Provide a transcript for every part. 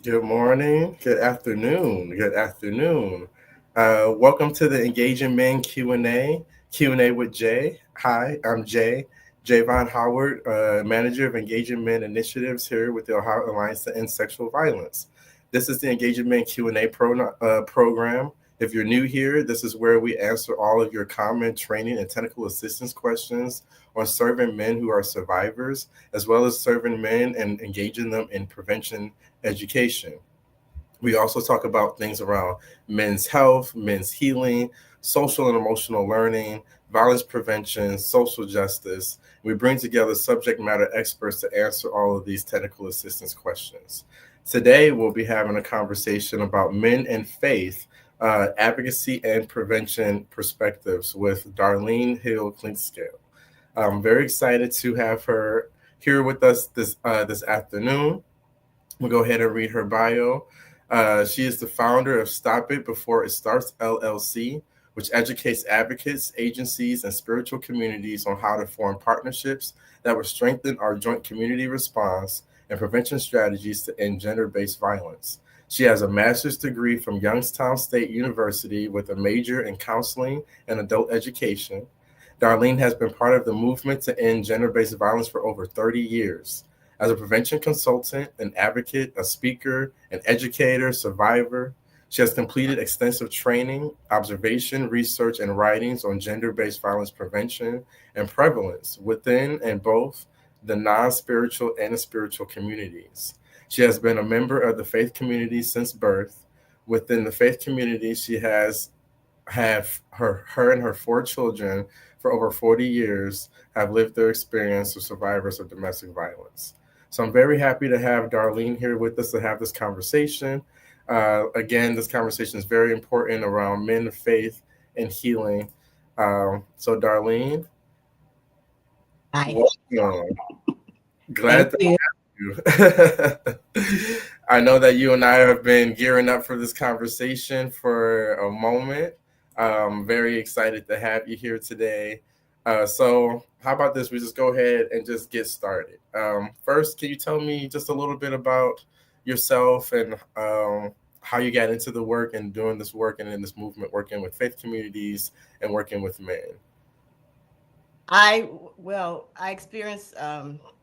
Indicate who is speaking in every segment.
Speaker 1: Good morning, good afternoon, good afternoon. Welcome to the Engaging Men Q&A with Jay. Hi, I'm Jay Von Howard, Manager of Engaging Men Initiatives here with the Ohio Alliance to End Sexual Violence. This is the Engaging Men Q&A program. If you're new here, this is where we answer all of your common training and technical assistance questions on serving men who are survivors, as well as serving men and engaging them in prevention education. We also talk about things around men's health, men's healing, social and emotional learning, violence prevention, social justice. We bring together subject matter experts to answer all of these technical assistance questions. Today, we'll be having a conversation about men and faith, advocacy and prevention perspectives with Darlene Hill Clinkscale. I'm very excited to have her here with us this afternoon. We'll go ahead and read her bio. She is the founder of Stop It Before It Starts LLC, which educates advocates, agencies, and spiritual communities on how to form partnerships that will strengthen our joint community response and prevention strategies to end gender-based violence. She has a master's degree from Youngstown State University with a major in counseling and adult education. Darlene has been part of the movement to end gender-based violence for over 30 years. As a prevention consultant, an advocate, a speaker, an educator, survivor, she has completed extensive training, observation, research, and writings on gender-based violence prevention and prevalence within and both the non-spiritual and the spiritual communities. She has been a member of the faith community since birth. Within the faith community, she has her and her 4 children for over 40 years have lived their experience of survivors of domestic violence. So I'm very happy to have Darlene here with us to have this conversation. Again, this conversation is very important around men of faith and healing. So Darlene,
Speaker 2: Hi.
Speaker 1: welcome. Glad to have you. I know that you and I have been gearing up for this conversation for a moment. Very excited to have you here today. So how about this? We just go ahead and just get started. First, can you tell me just a little bit about yourself and how you got into the work and doing this work and in this movement, working with faith communities and working with men?
Speaker 2: I experienced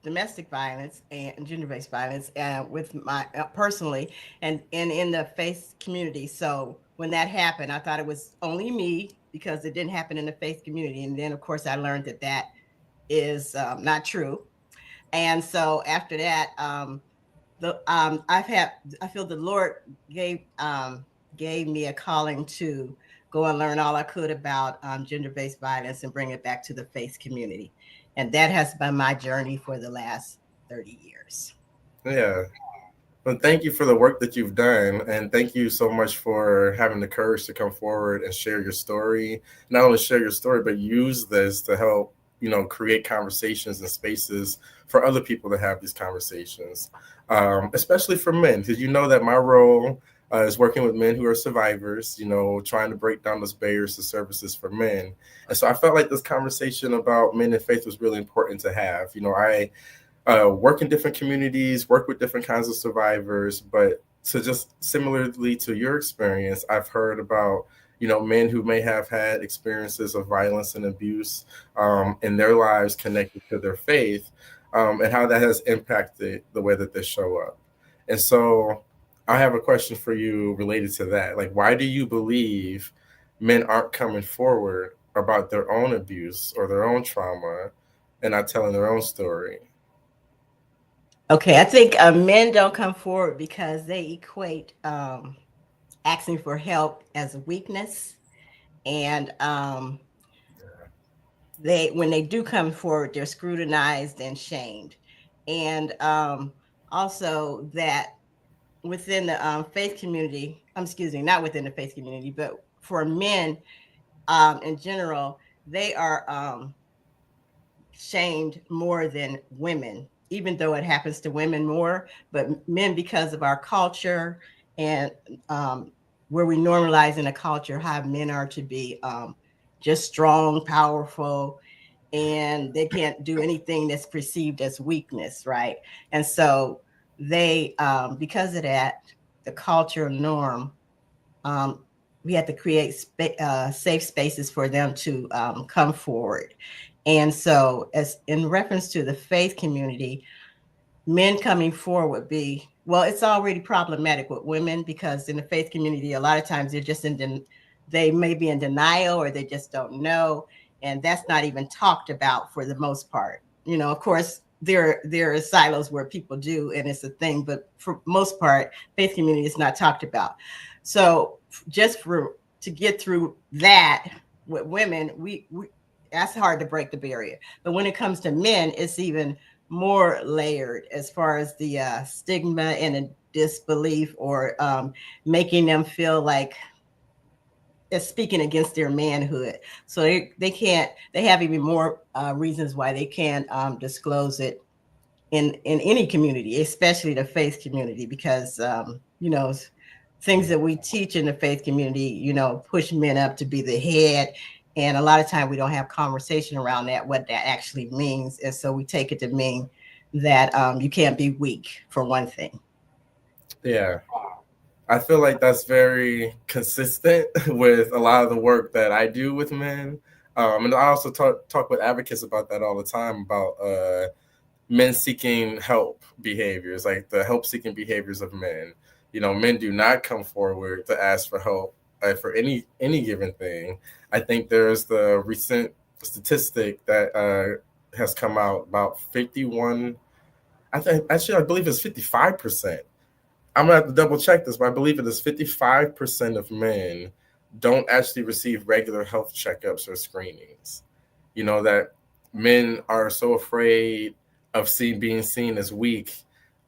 Speaker 2: domestic violence and gender-based violence with my personally and in the faith community. So when that happened, I thought it was only me because it didn't happen in the faith community. And then, of course, I learned that is not true. And so after that, I feel the Lord gave me a calling to go and learn all I could about gender-based violence and bring it back to the faith community. And that has been my journey for the last 30 years.
Speaker 1: Yeah. Well, thank you for the work that you've done. And thank you so much for having the courage to come forward and share your story. Not only share your story, but use this to help, create conversations and spaces for other people to have these conversations, especially for men, because you know that my role is working with men who are survivors, trying to break down those barriers to services for men. And so I felt like this conversation about men and faith was really important to have. I work in different communities, work with different kinds of survivors, but to just similarly to your experience, I've heard about, men who may have had experiences of violence and abuse in their lives connected to their faith, and how that has impacted the way that they show up. And so I have a question for you related to that. Like, why do you believe men aren't coming forward about their own abuse or their own trauma and not telling their own story?
Speaker 2: Okay, I think men don't come forward because they equate asking for help as a weakness, and when they do come forward, they're scrutinized and shamed, and also that within the faith community, not within the faith community, but for men in general, they are shamed more than women, even though it happens to women more, but men, because of our culture and where we normalize in a culture how men are to be just strong, powerful, and they can't do anything that's perceived as weakness, right? And so they, because of that, the cultural norm, um, we had to create safe spaces for them to come forward. And so, as in reference to the faith community, men coming forward would be, well, it's already problematic with women because in the faith community a lot of times they're just they may be in denial or they just don't know, and that's not even talked about for the most part. Of course there are silos where people do and it's a thing, but for most part faith community is not talked about. So just for to get through that with women, we that's hard to break the barrier. But when it comes to men, it's even more layered as far as the stigma and the disbelief, or making them feel like it's speaking against their manhood. So they can't, they have even more reasons why they can't disclose it in any community, especially the faith community, because things that we teach in the faith community, push men up to be the head. And a lot of time we don't have conversation around that, what that actually means. And so we take it to mean that you can't be weak, for one thing.
Speaker 1: Yeah. I feel like that's very consistent with a lot of the work that I do with men. And I also talk with advocates about that all the time, about men seeking help behaviors, like the help seeking behaviors of men. Men do not come forward to ask for help for any given thing. I think there's the recent statistic that has come out about 51. I think actually I believe it's 55%. I'm gonna have to double check this, but I believe it is 55% of men don't actually receive regular health checkups or screenings. That men are so afraid of being seen as weak,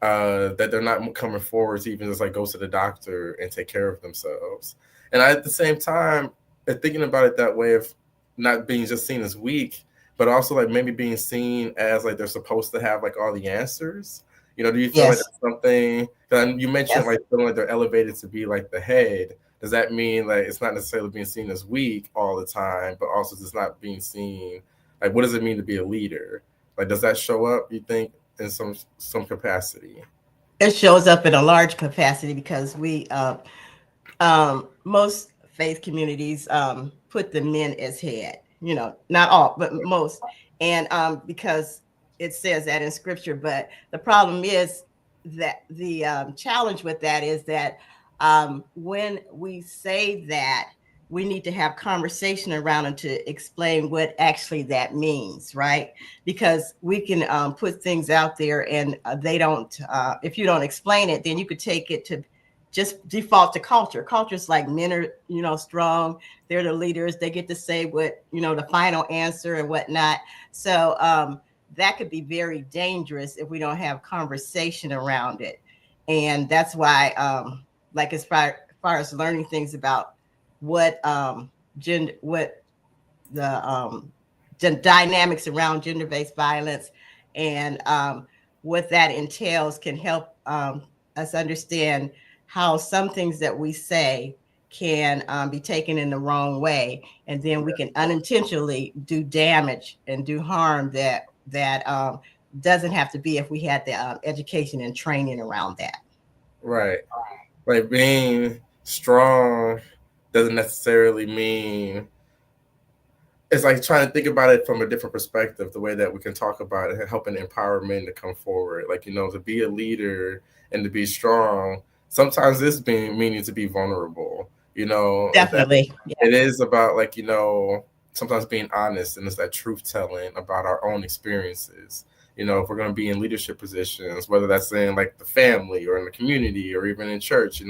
Speaker 1: that they're not coming forward to even just like go to the doctor and take care of themselves. And at the same time, thinking about it that way of not being just seen as weak, but also like maybe being seen as like they're supposed to have like all the answers. Do you feel like
Speaker 2: Yes.
Speaker 1: that's something? And you mentioned
Speaker 2: Yes.
Speaker 1: like feeling like they're elevated to be like the head. Does that mean like it's not necessarily being seen as weak all the time, but also just not being seen? Like, what does it mean to be a leader? Like, does that show up? You think in some capacity?
Speaker 2: It shows up in a large capacity because most faith communities put the men as head, not all, but most. And because it says that in scripture. But the problem is that the challenge with that is that when we say that, we need to have conversation around it to explain what actually that means, right? Because we can put things out there and they don't, if you don't explain it, then you could take it to just default to culture. Culture's like men are, strong. They're the leaders. They get to say what, the final answer and whatnot. So that could be very dangerous if we don't have conversation around it. And that's why, like as far as learning things about what what the dynamics around gender-based violence and what that entails can help us understand how some things that we say can be taken in the wrong way, and then we can unintentionally do damage and do harm that doesn't have to be if we had the education and training around that.
Speaker 1: Right. Like being strong doesn't necessarily mean, it's like trying to think about it from a different perspective, the way that we can talk about it and helping empower men to come forward. Like, to be a leader and to be strong, sometimes this being meaning to be vulnerable.
Speaker 2: Definitely.
Speaker 1: It is about like, sometimes being honest, and it's that truth telling about our own experiences. If we're going to be in leadership positions, whether that's in like the family or in the community or even in church,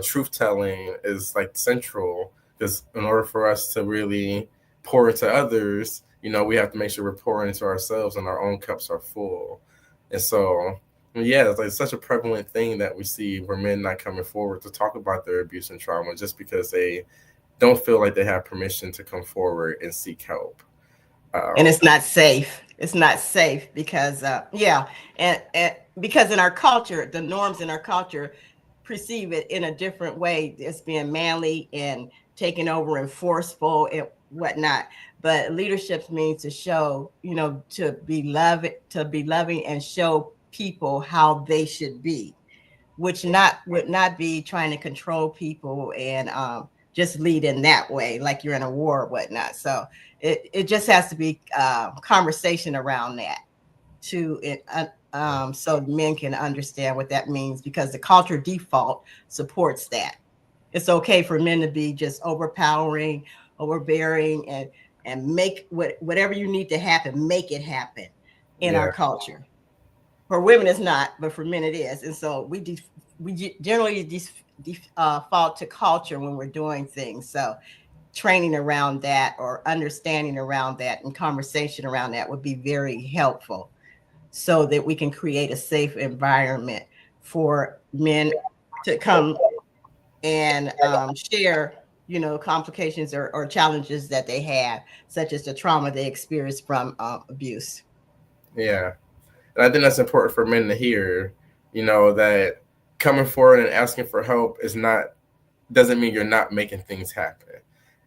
Speaker 1: truth telling is like central, because in order for us to really pour into others, we have to make sure we're pouring into ourselves and our own cups are full. And so, yeah, it's like such a prevalent thing that we see where men not coming forward to talk about their abuse and trauma just because they don't feel like they have permission to come forward and seek help.
Speaker 2: And
Speaker 1: Um,
Speaker 2: it's not safe. It's not safe because yeah, and because in our culture, the norms in our culture perceive it in a different way. It's being manly and taking over and forceful. whatnot. But leadership means to show, to be loving and show people how they should be, which not would not be trying to control people and just lead in that way, like you're in a war or whatnot. So it just has to be conversation around that to it, so men can understand what that means, because the culture default supports that. It's okay for men to be just overpowering, overbearing, and make whatever you need to happen, make it happen in our
Speaker 1: Yeah.
Speaker 2: culture. For women, it's not, but for men, it is. And so we generally default to culture when we're doing things. So training around that or understanding around that and conversation around that would be very helpful, so that we can create a safe environment for men to come and share, complications or challenges that they have, such as the trauma they experience from abuse.
Speaker 1: Yeah. And I think that's important for men to hear, that coming forward and asking for help is not doesn't mean you're not making things happen.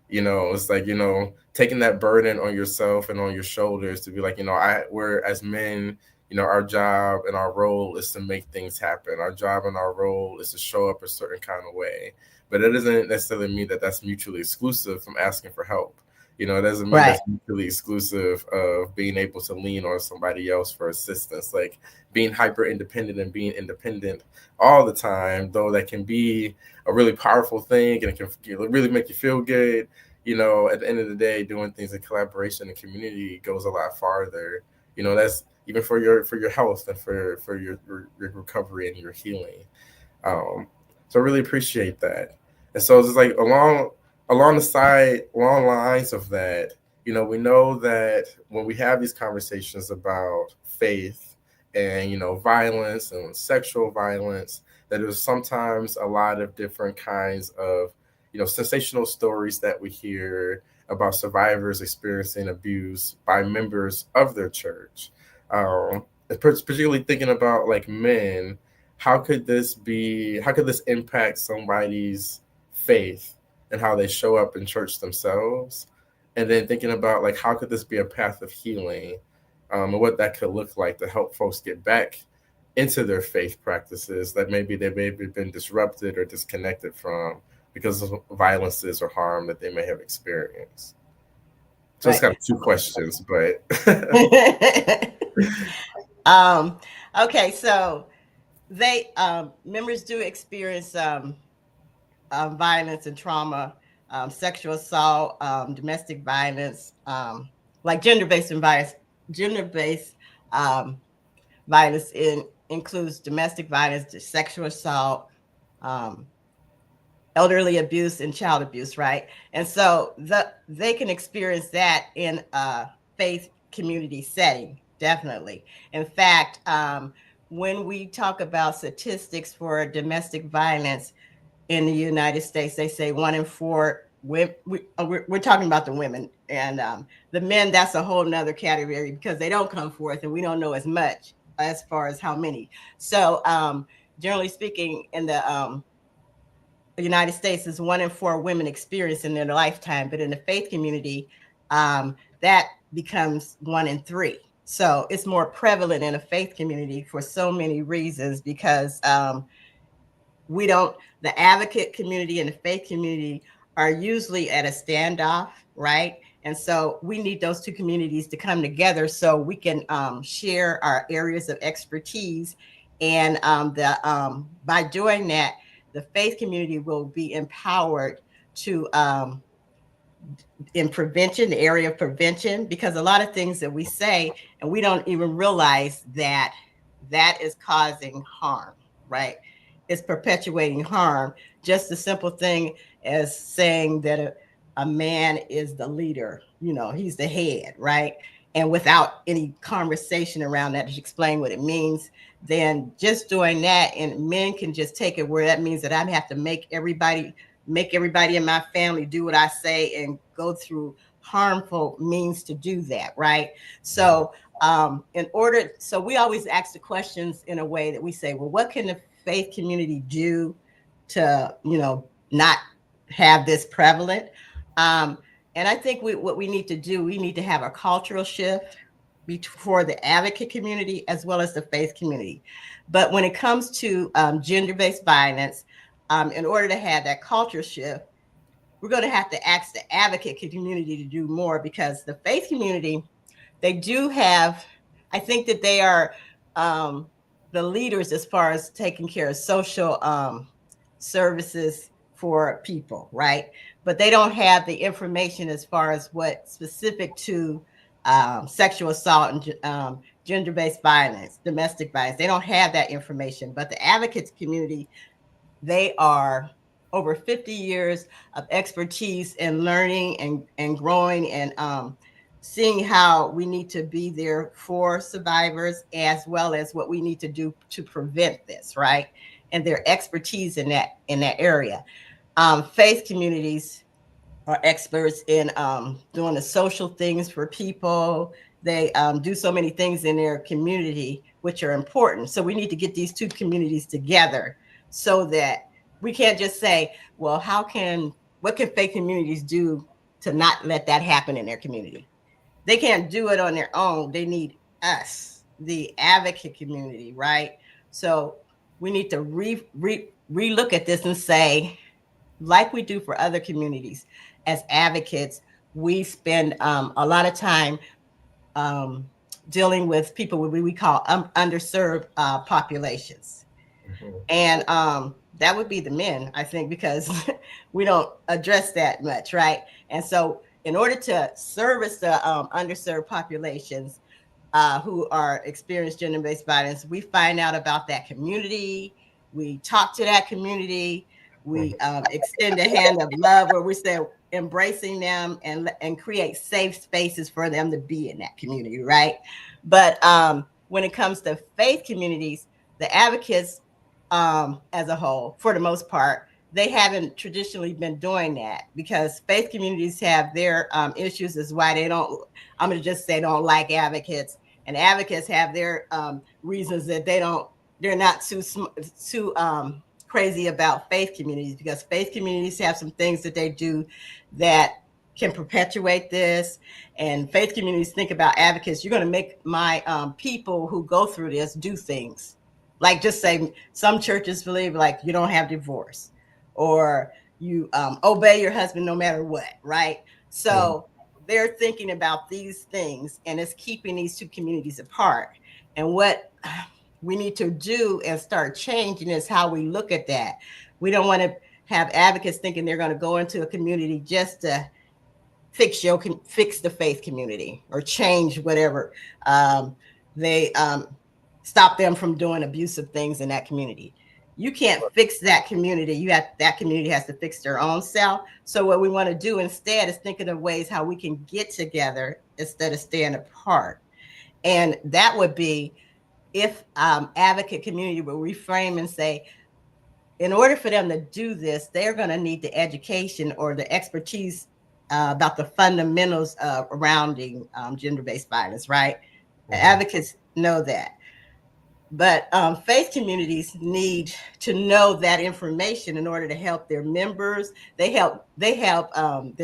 Speaker 1: It's like, taking that burden on yourself and on your shoulders to be like, we're as men, our job and our role is to make things happen. Our job and our role is to show up a certain kind of way. But it doesn't necessarily mean that that's mutually exclusive from asking for help. It doesn't mean
Speaker 2: Right.
Speaker 1: that's mutually exclusive of being able to lean on somebody else for assistance. Like being hyper independent and being independent all the time, though that can be a really powerful thing and it can really make you feel good. At the end of the day, doing things in collaboration and community goes a lot farther. That's even for your health and for your recovery and your healing. So I really appreciate that. And so it's like along lines of that, we know that when we have these conversations about faith and violence and sexual violence, that there's sometimes a lot of different kinds of sensational stories that we hear about survivors experiencing abuse by members of their church. Um, Particularly thinking about like men, how could this impact somebody's faith and how they show up in church themselves, and then thinking about like how could this be a path of healing, and what that could look like to help folks get back into their faith practices that maybe they've maybe been disrupted or disconnected from because of violences or harm that they may have experienced. So it's
Speaker 2: Right.
Speaker 1: kind of two questions, but
Speaker 2: um, okay, so they members do experience violence and trauma, sexual assault, domestic violence, like gender-based um, violence includes domestic violence, sexual assault, um, elderly abuse, and child abuse, right? And so they can experience that in a faith community setting, definitely. In fact, when we talk about statistics for domestic violence in the United States, they say 1 in 4 women. We're talking about the women, and the men. That's a whole nother category because they don't come forth, and we don't know as much as far as how many. So, generally speaking, in the United States, is 1 in 4 women experience in their lifetime, but in the faith community, that becomes 1 in 3. So it's more prevalent in a faith community for so many reasons, because we don't the advocate community and the faith community are usually at a standoff, right? And so we need those two communities to come together so we can share our areas of expertise. And the by doing that, the faith community will be empowered to in prevention, the area of prevention, because a lot of things that we say and we don't even realize that that is causing harm, right? It's perpetuating harm. Just a simple thing as saying that a man is the leader, he's the head, right? And without any conversation around that to explain what it means, then just doing that, and men can just take it where that means that I have to make everybody in my family do what I say and go through harmful means to do that, right? So, so we always ask the questions in a way that we say, well, what can the faith community do to, not have this prevalent? Um, And I think what we need to do, we need to have a cultural shift for the advocate community as well as the faith community. But when it comes to gender-based violence, in order to have that culture shift, we're going to have to ask the advocate community to do more, because the faith community, they do have, I think that they are um, the leaders as far as taking care of social services for people, right? But they don't have the information as far as what specific to sexual assault and gender-based violence, domestic violence. They don't have that information. But the advocates community, they are over 50 years of expertise in learning and growing and seeing how we need to be there for survivors, as well as what we need to do to prevent this, right? And their expertise in that area. Faith communities are experts in doing the social things for people. They do so many things in their community, which are important. So we need to get these two communities together so that we can't just say, well, what can faith communities do to not let that happen in their community? They can't do it on their own. They need us, the advocate community, right? So we need to re-look at this and say, like we do for other communities, as advocates, we spend a lot of time um, dealing with people what we call underserved populations.
Speaker 1: Mhm.
Speaker 2: And that would be the men, I think, because we don't address that much, right? And so, in order to service the underserved populations, who are experienced gender-based violence, we find out about that community. We talk to that community. We extend a hand of love, where we say embracing them and create safe spaces for them to be in that community, right? But when it comes to faith communities, the advocates, as a whole, for the most part, they haven't traditionally been doing that, because faith communities have their issues as why they don't. I'm going to just say don't like advocates, and advocates have their reasons that they're not too crazy about faith communities, because faith communities have some things that they do that can perpetuate this. And faith communities think about advocates, you're going to make my people who go through this do things, like, just say some churches believe like you don't have divorce, or you obey your husband no matter what, right?
Speaker 1: Mhm.
Speaker 2: So they're thinking about these things, and it's keeping these two communities apart. And what we need to do and start changing is how we look at that. We don't want to have advocates thinking they're going to go into a community just to fix the faith community or change whatever they stop them from doing abusive things in that community. You can't fix that community. That community has to fix their own self. So what we want to do instead is thinking of ways how we can get together instead of staying apart. And that would be if advocate community will reframe and say, in order for them to do this, they're going to need the education or the expertise about the fundamentals surrounding gender-based violence, right?
Speaker 1: Mhm.
Speaker 2: Advocates know that, but faith communities need to know that information in order to help their members. They help their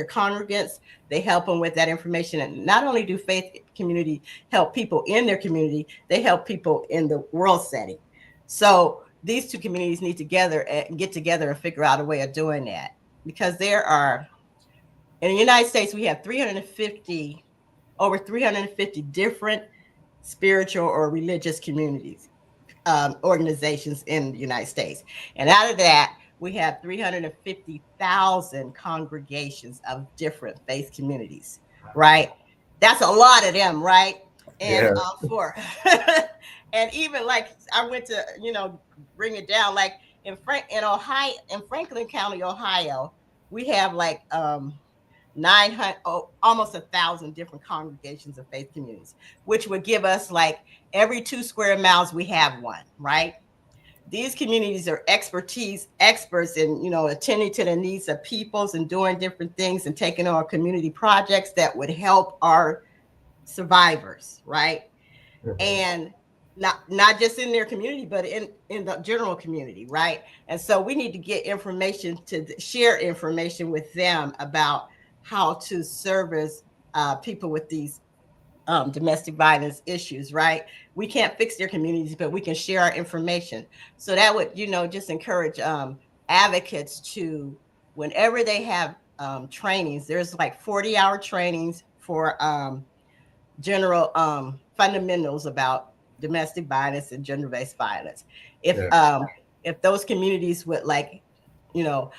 Speaker 2: congregants. They help them with that information. And not only do faith community help people in their community, they help people in the world setting. So these two communities need together and get together and figure out a way of doing that, because there are, in the United States, we have 350 over 350 different spiritual or religious communities, organizations in the United States. And out of that, we have 350,000 congregations of different faith communities, right? That's a lot of them, right? And
Speaker 1: Yeah.
Speaker 2: for, and even like I went to, bring it down, like in Ohio, in Franklin County, Ohio, we have like 900, almost 1,000 different congregations of faith communities, which would give us like every 2 square miles we have one, right? These communities are experts in, attending to the needs of peoples and doing different things and taking on community projects that would help our survivors, right?
Speaker 1: Mhm.
Speaker 2: And not just in their community, but in the general community, right? And so we need to get information, to share information with them about how to service people with these domestic violence issues, right? We can't fix their communities, but we can share our information. So that would, just encourage advocates to, whenever they have trainings, there's like 40-hour trainings for general fundamentals about domestic violence and gender-based violence. If
Speaker 1: Yeah.
Speaker 2: if those communities would like, you know,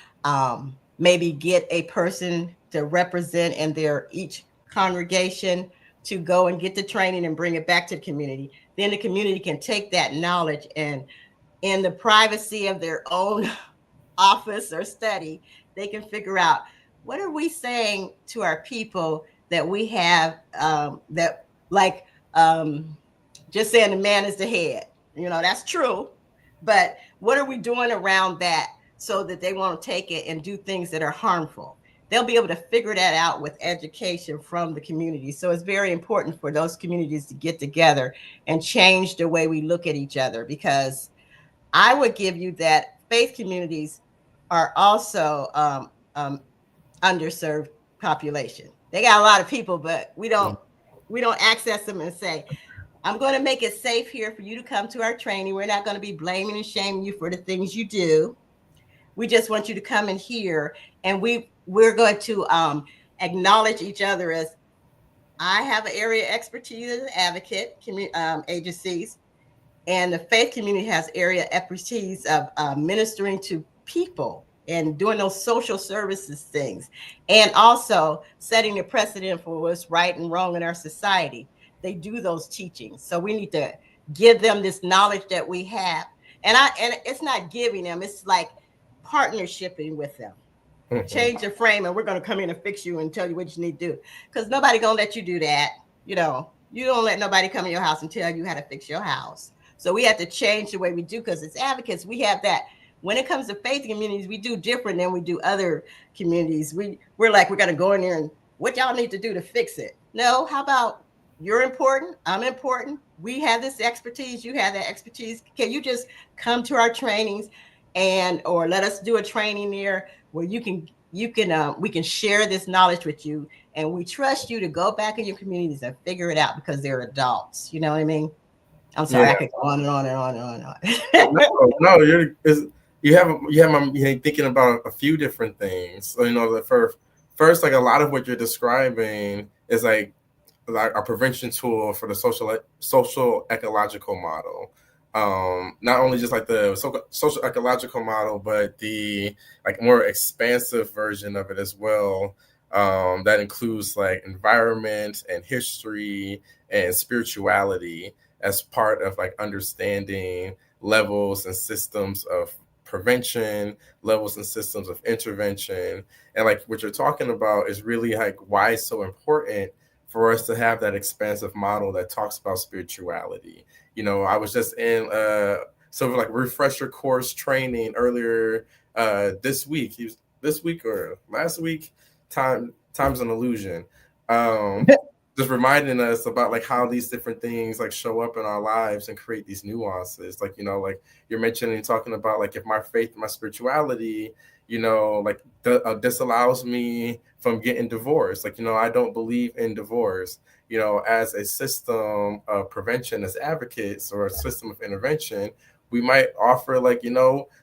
Speaker 2: maybe get a person to represent in their each congregation to go and get the training and bring it back to the community, then the community can take that knowledge and in the privacy of their own office or study, they can figure out what are we saying to our people that we have that like just saying the man is the head. That's true, but what are we doing around that so that they won't take it and do things that are harmful? They'll be able to figure that out with education from the community. So it's very important for those communities to get together and change the way we look at each other, because I would give you that faith communities are also underserved population. They got a lot of people, but we don't access them and say, I'm going to make it safe here for you to come to our training. We're not going to be blaming and shaming you for the things you do. We just want you to come in here, and we're going to acknowledge each other as I have an area expertise as an advocate, agencies, and the faith community has area expertise of ministering to people and doing those social services things, and also setting the precedent for what's right and wrong in our society. They do those teachings, so we need to give them this knowledge that we have. And it's not giving them; it's like partnershiping with them. Change the frame, and we're going to come in and fix you and tell you what you need to do. Because nobody gonna let you do that. You don't let nobody come in your house and tell you how to fix your house. So we have to change the way we do, because as advocates, we have that. When it comes to faith communities, we do different than we do other communities. We're like, we're gonna go in there and what y'all need to do to fix it. No, how about you're important, I'm important. We have this expertise, you have that expertise. Can you just come to our trainings and or let us do a training there where you can we can share this knowledge with you, and we trust you to go back in your communities and figure it out because they're adults. You know what I mean? I'm
Speaker 1: Yeah.
Speaker 2: sorry, I could go on and on and on and on and
Speaker 1: No,
Speaker 2: on.
Speaker 1: no, you have thinking about a few different things. So, the first, like a lot of what you're describing is like a prevention tool for the social ecological model. Not only just like the social ecological model, but the like more expansive version of it as well. That includes like environment and history and spirituality as part of like understanding levels and systems of prevention, levels and systems of intervention. And like what you're talking about is really like why it's so important for us to have that expansive model that talks about spirituality. I was just in sort of like refresher course training earlier this week. This week or last week. Time's an illusion. Just reminding us about like how these different things like show up in our lives and create these nuances. Like like you're mentioning, talking about like if my faith, my spirituality, like this allows me from getting divorced. Like I don't believe in divorce. As a system of prevention, as advocates or a system of intervention, we might offer like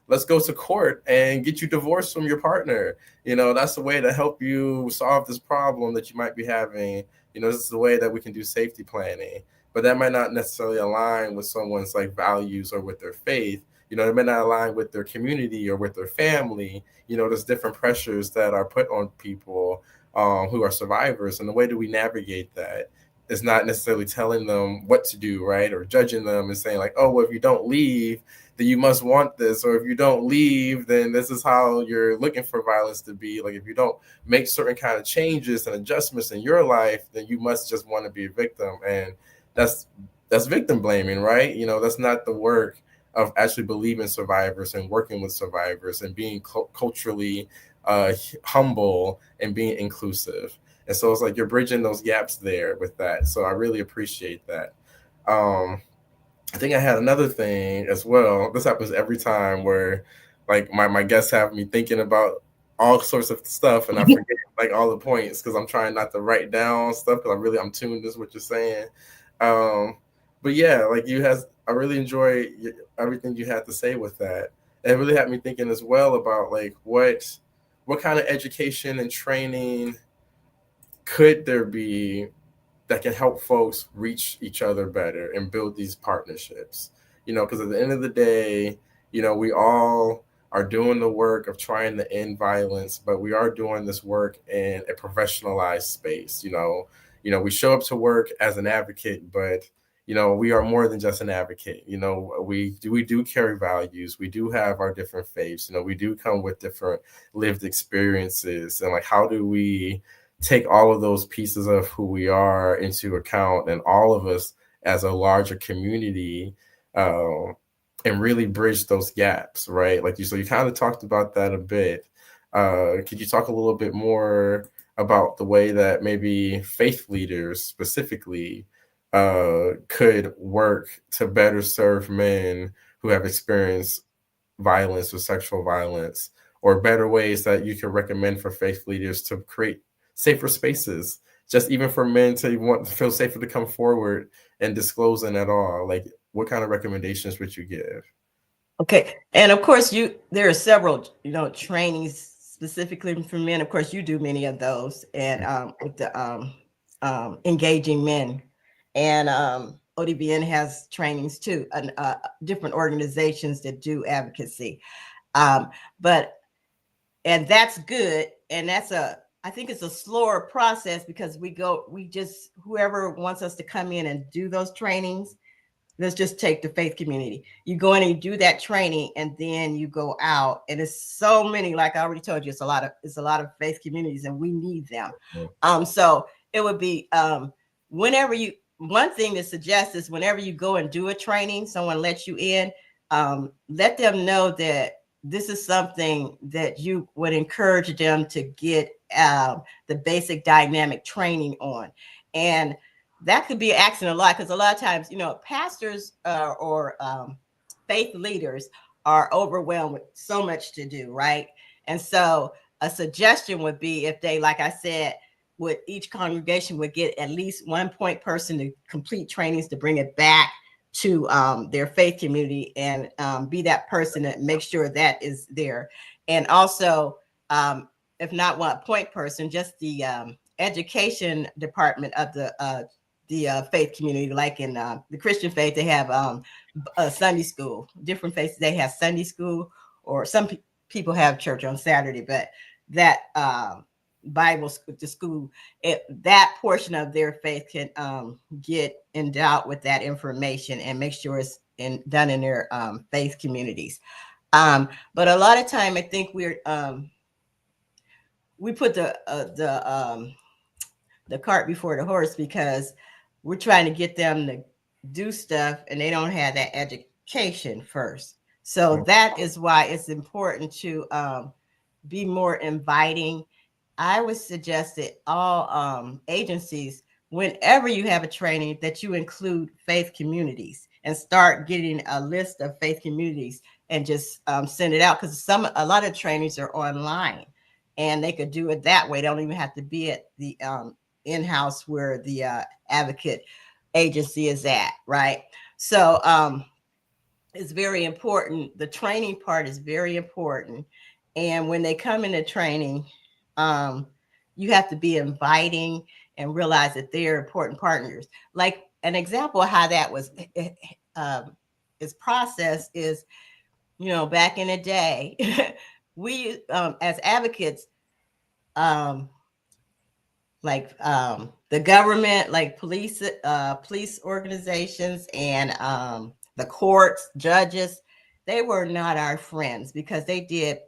Speaker 1: let's go to court and get you divorced from your partner. That's a way to help you solve this problem that you might be having. This is the way that we can do safety planning, but that might not necessarily align with someone's like values or with their faith. It may not align with their community or with their family. There's different pressures that are put on people who are survivors, and the way that we navigate that is not necessarily telling them what to do, right, or judging them and saying like, oh, well, if you don't leave, then you must want this, or if you don't leave, then this is how you're looking for violence to be. Like if you don't make certain kind of changes and adjustments in your life, then you must just want to be a victim. And that's victim blaming, right? That's not the work of actually believing survivors and working with survivors and being culturally humble and being inclusive. And so it's like you're bridging those gaps there with that. So I really appreciate that. I think I had another thing as well. This happens every time where like my guests have me thinking about all sorts of stuff and I forget like all the points because I'm trying not to write down stuff because I'm tuned to what you're saying. Um, but yeah, like I really enjoy everything you had to say with that. It really had me thinking as well about like what kind of education and training could there be that can help folks reach each other better and build these partnerships. Because at the end of the day, we all are doing the work of trying to end violence, but we are doing this work in a professionalized space. We show up to work as an advocate, but we are more than just an advocate. We do carry values. We do have our different faiths. We do come with different lived experiences, and like how do we take all of those pieces of who we are into account and all of us as a larger community, um, and really bridge those gaps, right? So you kind of talked about that a bit. Could you talk a little bit more about the way that maybe faith leaders specifically could work to better serve men who have experienced violence or sexual violence, or better ways that you can recommend for faith leaders to create safer spaces, just even for men to want to feel safer to come forward and disclosing at all? Like, what kind of recommendations would you give?
Speaker 2: Okay, and of course, there are several, trainings specifically for men. Of course, you do many of those, and with the engaging men, and ODBN has trainings too, and different organizations that do advocacy. But and that's good, and I think it's a slower process because we just whoever wants us to come in and do those trainings. Let's just take the faith community. You go in and you do that training, and then you go out, and it's so many. Like I already told you, it's a lot of faith communities, and we need them. So it would be whenever you. One thing to suggest is whenever you go and do a training, someone lets you in. Let them know that this is something that you would encourage them to get the basic dynamic training on, and that could be asking a lot because a lot of times, pastors or faith leaders are overwhelmed with so much to do, right? And so a suggestion would be if they, like I said, would each congregation would get at least one point person to complete trainings to bring it back to their faith community and be that person that makes sure that is there. And also, if not one point person, just the education department of the faith community, like in the Christian faith, they have a Sunday school. Different faiths, they have Sunday school, or some people have church on Saturday, but that Bible the school, that portion of their faith can get endowed with that information and make sure it's done in their faith communities. But a lot of time, I think we put the cart before the horse because we're trying to get them to do stuff and they don't have that education first. So that is why it's important to be more inviting. I would suggest that all agencies, whenever you have a training, that you include faith communities and start getting a list of faith communities and just send it out, because a lot of trainings are online and they could do it that way. They don't even have to be at the in-house where the advocate agency is at, right? So it's very important. The training part is very important. And when they come into training, you have to be inviting and realize that they're important partners. Like an example of how that was is processed is, back in the day, we as advocates, um, like the government, like police organizations, and the courts, judges, they were not our friends because they did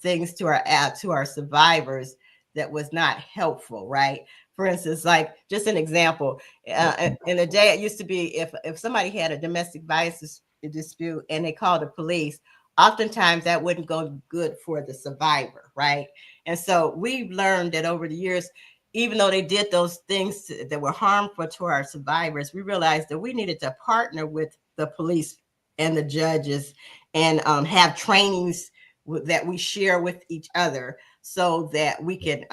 Speaker 2: things to our survivors that was not helpful, right? For instance, like just an example, in the day it used to be if somebody had a domestic violence dispute and they called the police, oftentimes that wouldn't go good for the survivor, right? And so we've learned that over the years, even though they did those things that were harmful to our survivors, we realized that we needed to partner with the police and the judges and have trainings that we share with each other so that we can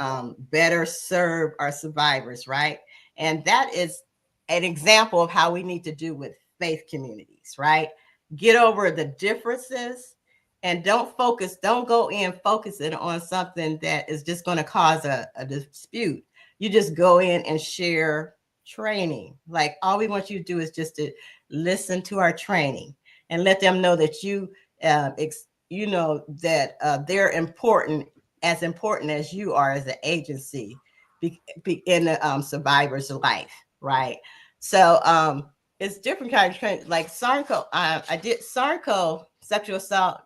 Speaker 2: better serve our survivors, right? And that is an example of how we need to do with faith communities, right? Get over the differences and don't go in focusing on something that is just going to cause a dispute. You just go in and share training. Like all we want you to do is just to listen to our training and let them know that you know that they're important as you are as an agency in the survivor's life, right? So it's different kind of training. Like Sarnco, I did Sarnco Sexual Assault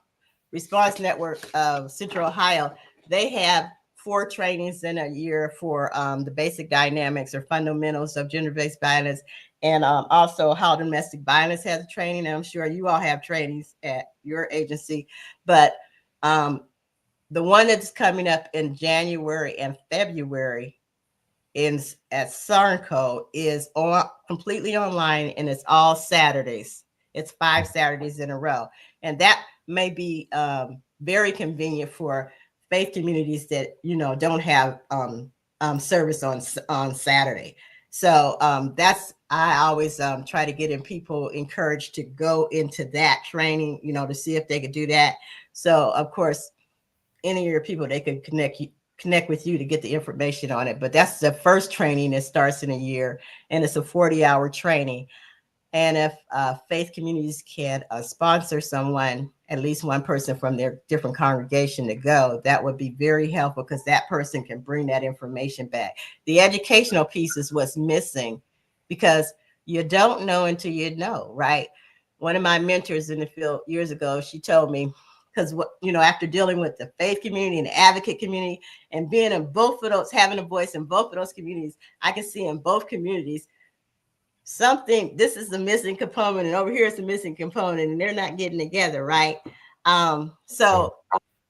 Speaker 2: Response Network of Central Ohio. They have 4 trainings in a year for the basic dynamics or fundamentals of gender-based violence, and also how domestic violence has a training. And I'm sure you all have trainings at your agency, but um, the one that's coming up in January and February in at Sarnco is on completely online, and it's all Saturdays. It's 5 Saturdays in a row, and that may be very convenient for faith communities that don't have service on Saturday. So that's I always try to get in people encouraged to go into that training, to see if they could do that. So of course, any of your people, they could connect with you to get the information on it. But that's the first training that starts in a year, and it's a 40-hour training. And if faith communities can sponsor someone, at least one person from their different congregation to go, that would be very helpful because that person can bring that information back. The educational piece is what's missing because you don't know until you know, right? One of my mentors in the field years ago, she told me, because after dealing with the faith community and the advocate community and being in both of those, having a voice in both of those communities, I can see in both communities this is the missing component, and over here is the missing component, and they're not getting together, right? So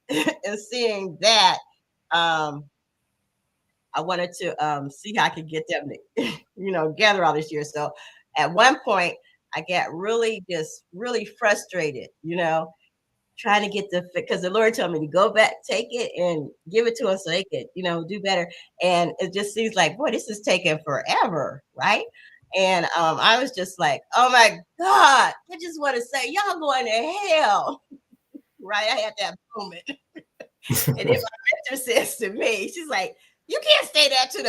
Speaker 2: in seeing that, I wanted to see how I could get them to, gather all this year. So at one point, I got really frustrated, trying to get because the Lord told me to go back, take it, and give it to us so they could, do better. And it just seems like, boy, this is taking forever, right? And I was just like, oh my God, I just want to say, y'all going to hell, right? I had that moment. And then my mentor says to me, she's like, you can't say that to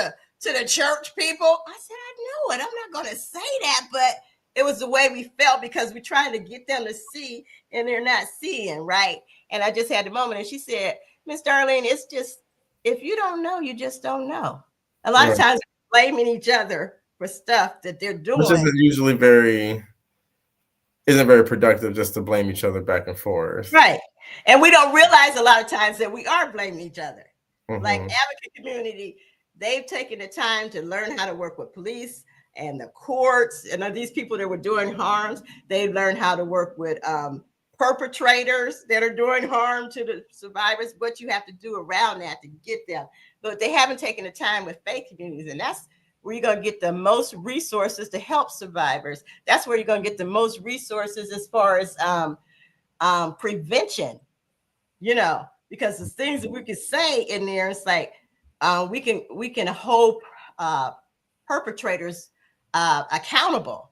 Speaker 2: the church people. I said, I know it. I'm not going to say that, but it was the way we felt because we tried to get them to see and they're not seeing, right? And I just had the moment, and she said, Miss Darlene, it's just if you don't know, you just don't know. A lot of times we're blaming each other for stuff that they're
Speaker 1: Which
Speaker 2: doing.
Speaker 1: isn't usually isn't very productive just to blame each other back and forth.
Speaker 2: Right. And we don't realize a lot of times that we are blaming each other. Like
Speaker 1: Mm-hmm.
Speaker 2: advocate community, they've taken the time to learn how to work with police and the courts and these people that were doing harms. They've learned how to work with perpetrators that are doing harm to the survivors, what you have to do around that to get them. But they haven't taken the time with faith communities, and that's where you're going to get the most resources to help survivors. That's where you're going to get the most resources as far as prevention, because the things that we can say in there, it's like we can hold perpetrators accountable.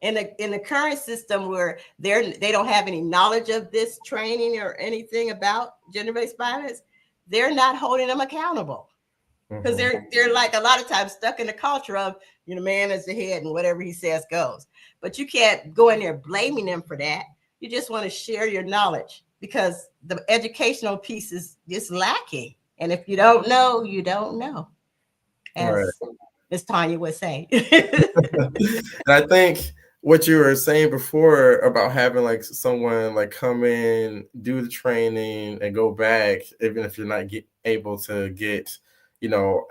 Speaker 2: In the current system where they don't have any knowledge of this training or anything about gender-based violence, they're not holding them accountable because they're like a lot of times stuck in the culture of man is the head and whatever he says goes. But you can't go in there blaming them for that. You just want to share your knowledge because the educational piece is just lacking. And if you don't know, you don't know, as Miss Tanya would say.
Speaker 1: And I think what you were saying before about having like someone like come in, do the training, and go back, even if you're not able to get,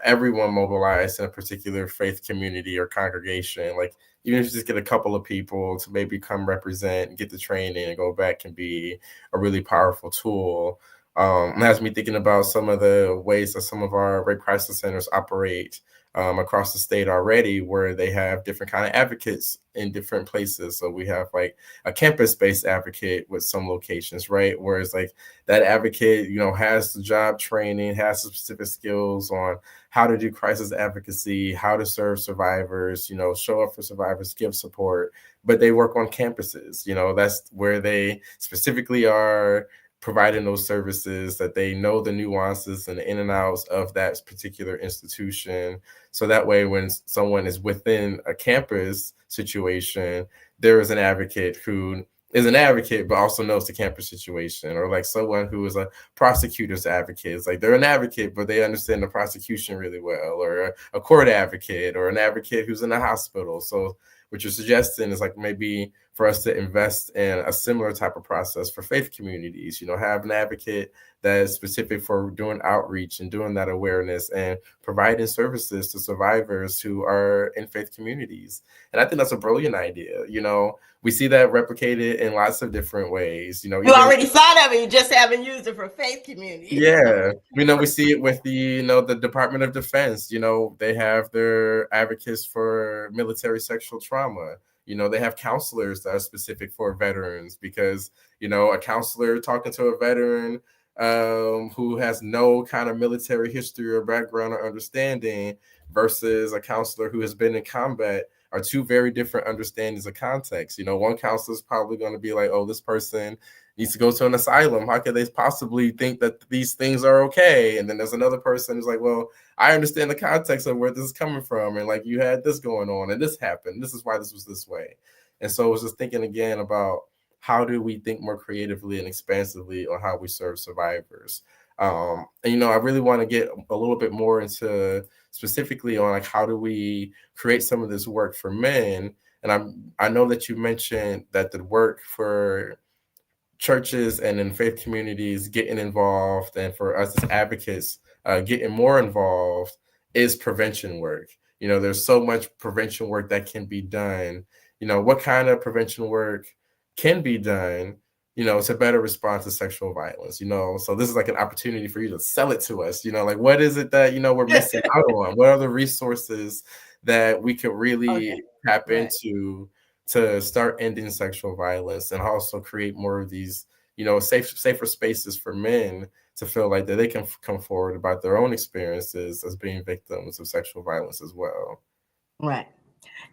Speaker 1: everyone mobilized in a particular faith community or congregation, like even if you just get a couple of people to maybe come represent, get the training, and go back can be a really powerful tool. It has me thinking about some of the ways that some of our rape crisis centers operate across the state already, where they have different kind of advocates in different places. So we have like a campus-based advocate with some locations, right? Whereas like that advocate, has the job training, has the specific skills on how to do crisis advocacy, how to serve survivors, show up for survivors, give support, but they work on campuses. That's where they specifically are providing those services, that they know the nuances and the in and outs of that particular institution. So that way, when someone is within a campus situation, there is an advocate who is an advocate, but also knows the campus situation, or like someone who is a prosecutor's advocate. It's like they're an advocate, but they understand the prosecution really well, or a court advocate, or an advocate who's in a hospital. So what you're suggesting is like maybe for us to invest in a similar type of process for faith communities, have an advocate that is specific for doing outreach and doing that awareness and providing services to survivors who are in faith communities. And I think that's a brilliant idea. We see that replicated in lots of different ways.
Speaker 2: You already thought of it, you just haven't used it for faith communities.
Speaker 1: Yeah. We see it with the Department of Defense. They have their advocates for military sexual trauma. They have counselors that are specific for veterans, because, a counselor talking to a veteran who has no kind of military history or background or understanding versus a counselor who has been in combat are two very different understandings of context. One counselor is probably going to be like, oh, this person needs to go to an asylum. How could they possibly think that these things are okay? And then there's another person who's like, well, I understand the context of where this is coming from. And like, you had this going on and this happened. This is why this was this way. And so I was just thinking again about how do we think more creatively and expansively on how we serve survivors. And, I really want to get a little bit more into specifically on like, how do we create some of this work for men? And I know that you mentioned that the work for churches and in faith communities getting involved, and for us as advocates getting more involved, is prevention work. There's so much prevention work that can be done. What kind of prevention work can be done, to better respond to sexual violence, so this is like an opportunity for you to sell it to us, like what is it that, we're missing out on? What are the resources that we could really tap into to start ending sexual violence, and also create more of these, safer spaces for men to feel like that they can come forward about their own experiences as being victims of sexual violence as well.
Speaker 2: Right.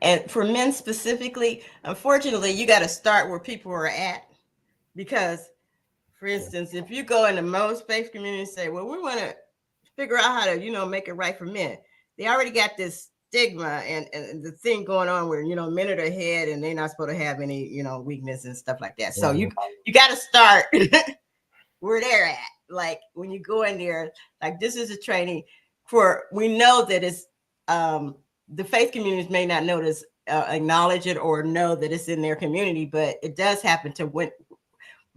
Speaker 2: And for men specifically, unfortunately, you got to start where people are at, because, for instance, if you go into most faith communities and say, well, we want to figure out how to, make it right for men, they already got this stigma and the thing going on where, men are ahead and they're not supposed to have any, weakness and stuff like that. So you got to start where they're at. Like when you go in there, like this is a training for, we know that it's, the faith communities may not notice, acknowledge it or know that it's in their community, but it does happen to when,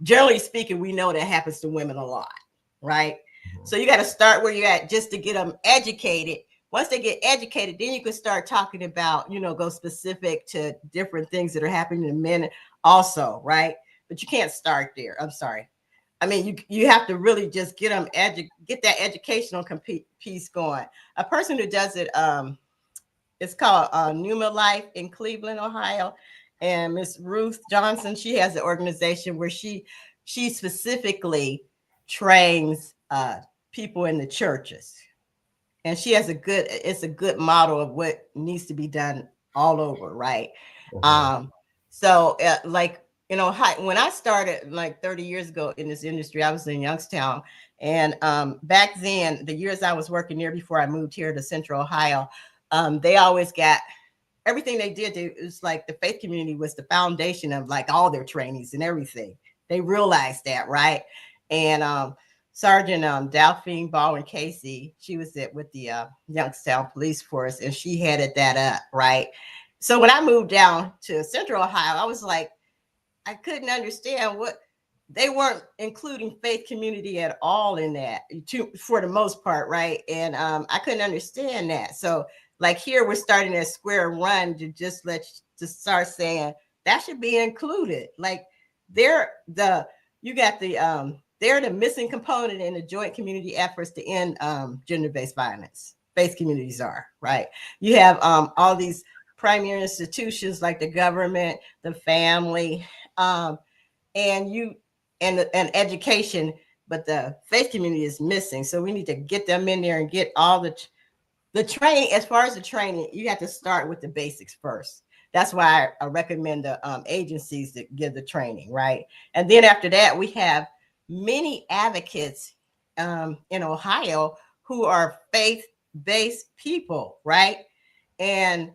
Speaker 2: generally speaking, we know that happens to women a lot, right? So you got to start where you're at just to get them educated. Once they get educated, then you can start talking about, go specific to different things that are happening to men also, right? But you can't start there. I'm sorry. I mean, you have to really just get them get that educational piece going. A person who does it, it's called Numa Life in Cleveland, Ohio. And Miss Ruth Johnson, she has an organization where she specifically trains people in the churches. And she has it's a good model of what needs to be done all over, right? So like, when I started like 30 years ago in this industry, I was in Youngstown. And back then, the years I was working there before I moved here to Central Ohio, they always got everything they did. It was like the faith community was the foundation of like all their trainings and everything. They realized that, right? And Sergeant Delphine Baldwin Casey, she was with the Youngstown Police Force, and she headed that up, right? So when I moved down to Central Ohio, I was like, I couldn't understand what they weren't including faith community at all in that, for the most part, right? And I couldn't understand that. So like here, we're starting at square one to just start saying that should be included. Like they're the missing component in the joint community efforts to end gender-based violence. faith communities are, right? You have all these primary institutions like the government, the family, um, and you and education, but the faith community is missing. So we need to get them in there and get all the training. As far as the training, you have to start with the basics first. That's why I recommend the agencies that give the training, right? And then after that, we have many advocates in Ohio who are faith-based people, right? And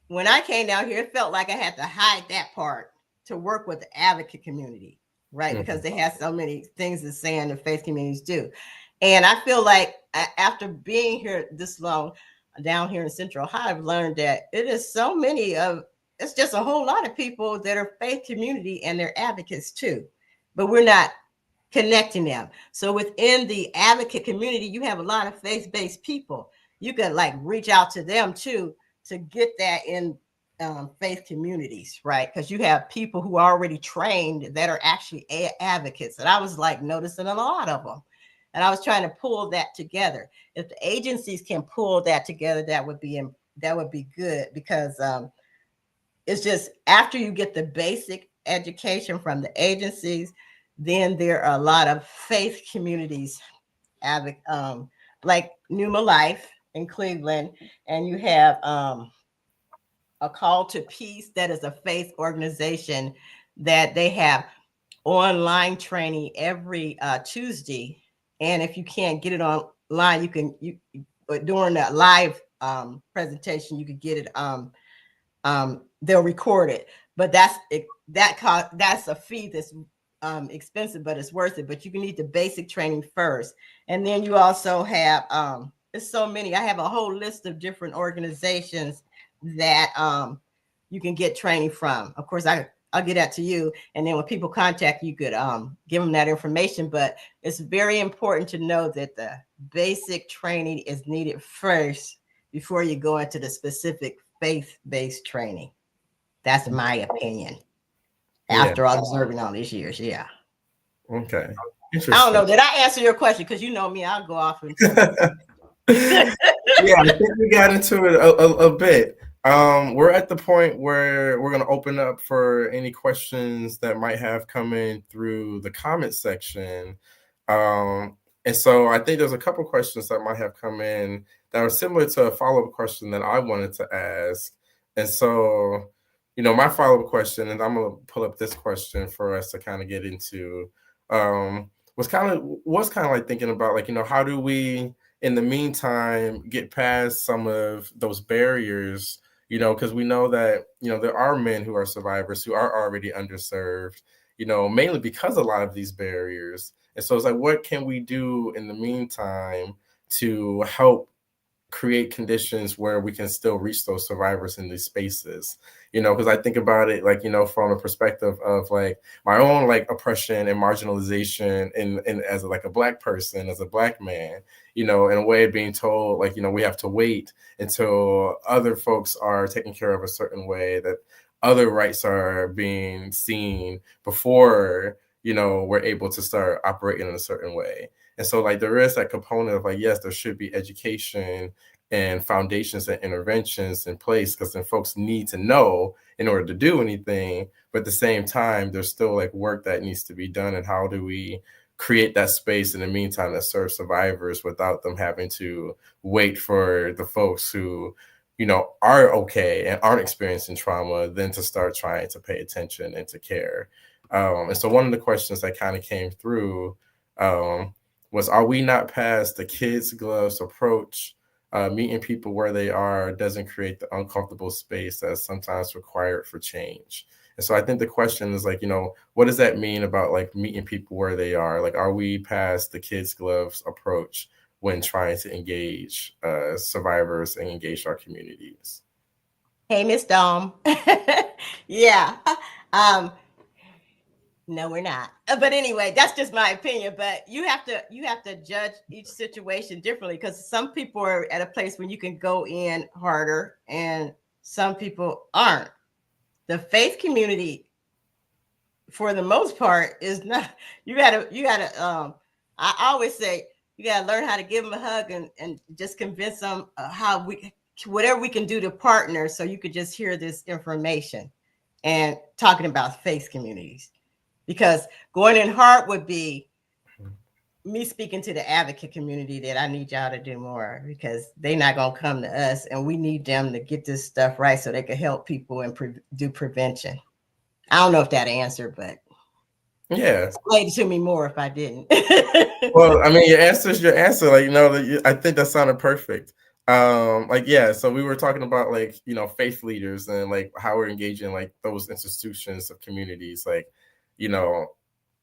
Speaker 2: when I came down here, it felt like I had to hide that part to work with the advocate community, right? Because they have so many things to say in the faith communities do. And I feel like after being here this long down here in Central Ohio, I've learned that it is so many of it's just a whole lot of people that are faith community and they're advocates too, but we're not connecting them. So within the advocate community, you have a lot of faith-based people. You can like reach out to them too to get that in faith communities, right? Because you have people who are already trained that are actually advocates. And I was like noticing a lot of them. And I was trying to pull that together. If the agencies can pull that together, that would be good because it's just after you get the basic education from the agencies, then there are a lot of faith communities, like Numa Life in Cleveland, and you have a Call to Peace that is a faith organization that they have online training every Tuesday. And if you can't get it online, you during the live presentation, you could get it they'll record it, but that's a fee that's expensive, but it's worth it. But you can need the basic training first, and then you also have there's so many. I have a whole list of different organizations that you can get training from. Of course, I'll get that to you, and then when people contact you, could give them that information. But it's very important to know that the basic training is needed first before you go into the specific faith-based training. That's my opinion.
Speaker 1: Yeah.
Speaker 2: After observing all these years, yeah.
Speaker 1: Okay.
Speaker 2: I don't
Speaker 1: Interesting.
Speaker 2: know. Did I answer your question? Because you know me, I'll go off into.
Speaker 1: Yeah, I think we got into it a bit. We're at the point where we're going to open up for any questions that might have come in through the comment section. And so I think there's a couple questions that might have come in that are similar to a follow-up question that I wanted to ask. And so, my follow-up question, and I'm going to pull up this question for us to kind of get into, was kind of like thinking about like, how do we in the meantime get past some of those barriers, because we know that there are men who are survivors who are already underserved, mainly because a lot of these barriers. And so it's like, what can we do in the meantime to help create conditions where we can still reach those survivors in these spaces? Because I think about it like, from a perspective of like my own like oppression and marginalization and as like a Black person, as a Black man, in a way of being told like, we have to wait until other folks are taken care of a certain way, that other rights are being seen before, we're able to start operating in a certain way. And so like there is that component of like, yes, there should be education and foundations and interventions in place, because then folks need to know in order to do anything. But at the same time, there's still like work that needs to be done. And how do we create that space in the meantime that serves survivors without them having to wait for the folks who, are okay and aren't experiencing trauma, then to start trying to pay attention and to care. And so one of the questions that kind of came through was, are we not past the kids' gloves approach? Meeting people where they are doesn't create the uncomfortable space that's sometimes required for change. And so I think the question is like, what does that mean about like meeting people where they are? Like, are we past the kids' gloves approach when trying to engage survivors and engage our communities?
Speaker 2: Hey, Miss Dom. Yeah. Um, no, we're not. But anyway, that's just my opinion. But you have to judge each situation differently, because some people are at a place when you can go in harder and some people aren't. The faith community, for the most part, is not. You gotta. I always say You got to learn how to give them a hug and just convince them how whatever we can do to partner so you could just hear this information and talking about faith communities. Because going in heart would be me speaking to the advocate community that I need y'all to do more because they're not going to come to us and we need them to get this stuff right so they can help people and do prevention. I don't know if that answered, but
Speaker 1: Yeah.
Speaker 2: explain it to me more if I didn't.
Speaker 1: Well, I mean, your answer is your answer. Like, I think that sounded perfect. Like, yeah. So we were talking about like, faith leaders and like how we're engaging like those institutions of communities, like, you know,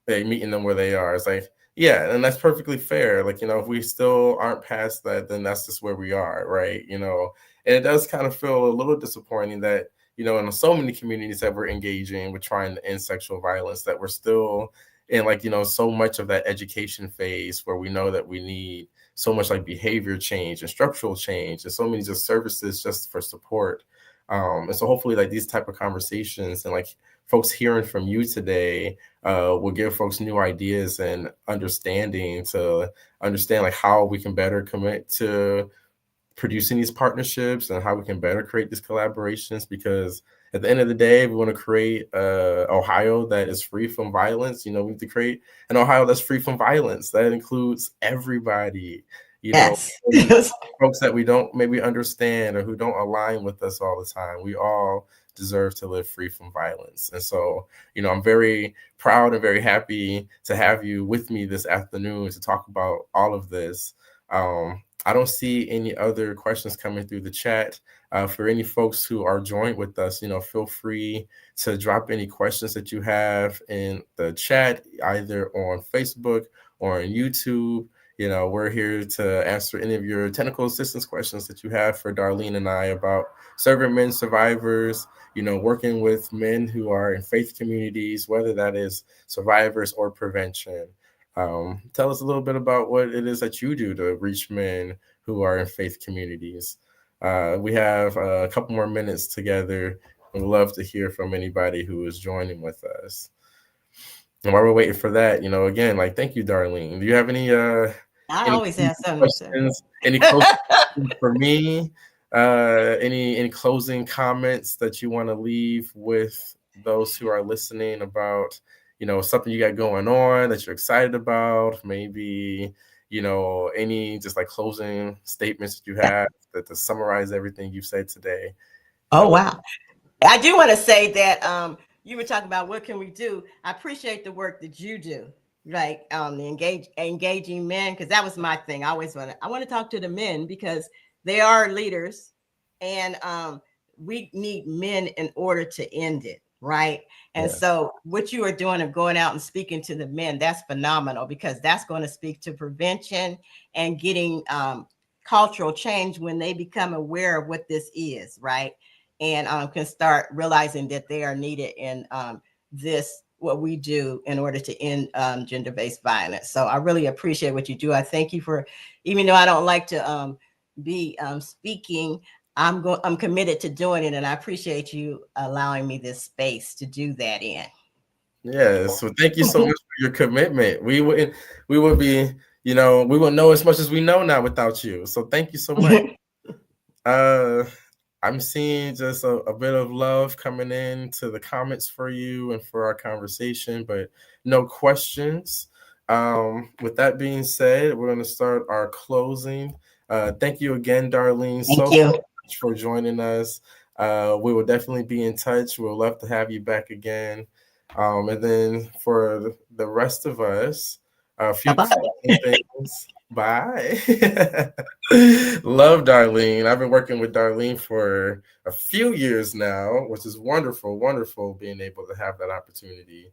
Speaker 1: they meeting them where they are. It's like, yeah, and that's perfectly fair. Like, if we still aren't past that, then that's just where we are, right? And it does kind of feel a little disappointing that, in so many communities that we're engaging with trying to end sexual violence, that we're still in like, so much of that education phase where we know that we need so much like behavior change and structural change and so many just services just for support. And so hopefully like these type of conversations and like folks hearing from you today will give folks new ideas and understanding to understand like how we can better commit to producing these partnerships and how we can better create these collaborations. Because at the end of the day, we want to create Ohio that is free from violence. We need to create an Ohio that's free from violence. That includes everybody,
Speaker 2: Yes.
Speaker 1: folks that we don't maybe understand or who don't align with us all the time. We all deserve to live free from violence. And so, I'm very proud and very happy to have you with me this afternoon to talk about all of this. I don't see any other questions coming through the chat. For any folks who are joined with us, feel free to drop any questions that you have in the chat, either on Facebook or on YouTube. We're here to answer any of your technical assistance questions that you have for Darlene and I about serving men survivors, working with men who are in faith communities, whether that is survivors or prevention. Tell us a little bit about what it is that you do to reach men who are in faith communities. We have a couple more minutes together. We'd love to hear from anybody who is joining with us. And while we're waiting for that, again, like, thank you, Darlene. Do you have any
Speaker 2: I
Speaker 1: any
Speaker 2: always have something to say.
Speaker 1: questions? Any closing questions for me? Any closing comments that you want to leave with those who are listening about, something you got going on that you're excited about? Maybe, any just like closing statements that you have that to summarize everything you've said today.
Speaker 2: Oh, wow. I do want to say that you were talking about what can we do. I appreciate the work that you do, like the engaging men, because that was my thing. I want to talk to the men because they are leaders, and we need men in order to end it, right? And
Speaker 1: Yeah.
Speaker 2: so what you are doing of going out and speaking to the men, that's phenomenal because that's going to speak to prevention and getting cultural change when they become aware of what this is, right? And can start realizing that they are needed in this what we do in order to end gender-based violence. So I really appreciate what you do. I thank you for, even though I don't like to be speaking, I'm committed to doing it, and I appreciate you allowing me this space to do that in.
Speaker 1: Yes. Well, thank you so much for your commitment. We would be, we wouldn't know as much as we know now without you. So thank you so much. Uh, I'm seeing just a bit of love coming in to the comments for you and for our conversation, but no questions. With that being said, we're going to start our closing. Thank you again, Darlene,
Speaker 2: Thank
Speaker 1: so
Speaker 2: you.
Speaker 1: much for joining us. We will definitely be in touch. We'll love to have you back again. And then for the rest of us, a few closing things. Bye. Love Darlene. I've been working with Darlene for a few years now, which is wonderful, wonderful being able to have that opportunity.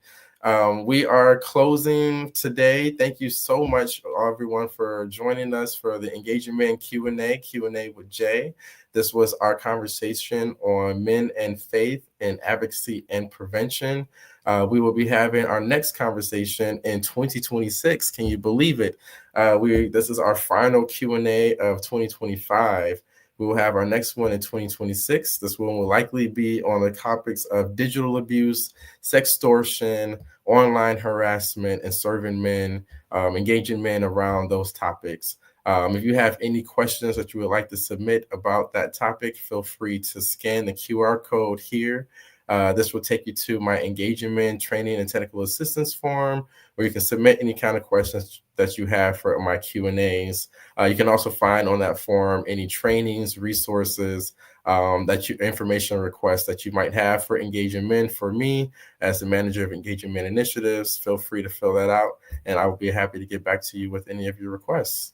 Speaker 1: We are closing today. Thank you so much, everyone, for joining us for the Engaging Men Q&A with Jay. This was our conversation on men and faith and advocacy and prevention. We will be having our next conversation in 2026. Can you believe it? This is our final Q&A of 2025. We will have our next one in 2026. This one will likely be on the topics of digital abuse, sextortion, online harassment and serving men, engaging men around those topics. If you have any questions that you would like to submit about that topic, feel free to scan the QR code here. This will take you to my Engaging Men Training and Technical Assistance form, where you can submit any kind of questions that you have for my Q&As. You can also find on that form any trainings, resources, information requests that you might have for Engaging Men. For me, as the manager of Engaging Men Initiatives, feel free to fill that out, and I will be happy to get back to you with any of your requests.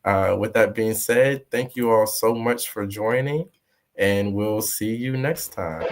Speaker 1: With that being said, thank you all so much for joining, and we'll see you next time.